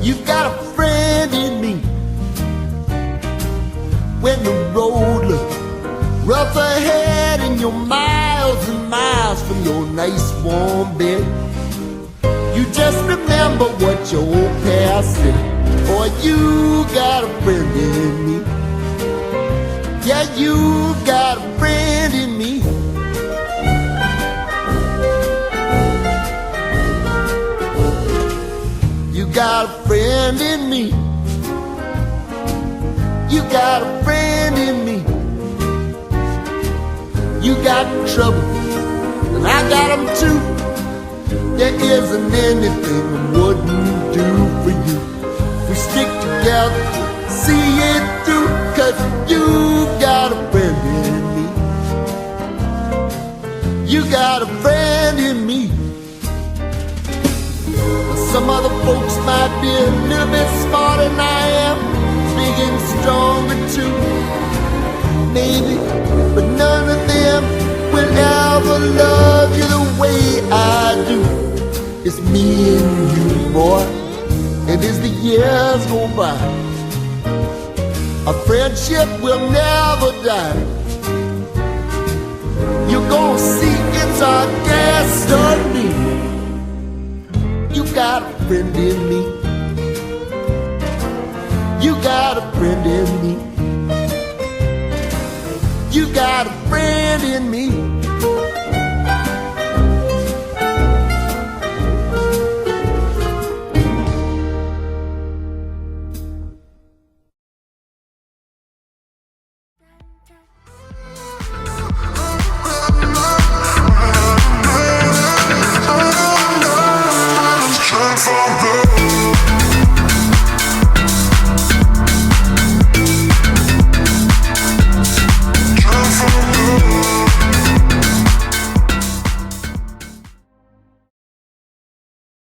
You've got a friend in me. When the road looks rough ahead and you're miles and miles from your nice warm bed, you just remember what your old past said. Boy, you got a friend in me. Yeah, you got a friend in me. You got a friend in me. You got a friend in me. You got trouble, and I got them too. There isn't anything I wouldn't do for you. We stick together, see it through, 'cause you got a friend in me. You got a friend in me. Some other folks might be a little bit smarter than I am, big and stronger too, maybe, but none of them will ever love you the way I do. It's me and you, boy, and as the years go by, our friendship will never die. You're gonna see it's our destiny. You got a friend in me. You got a friend in me. You got a friend in me. From the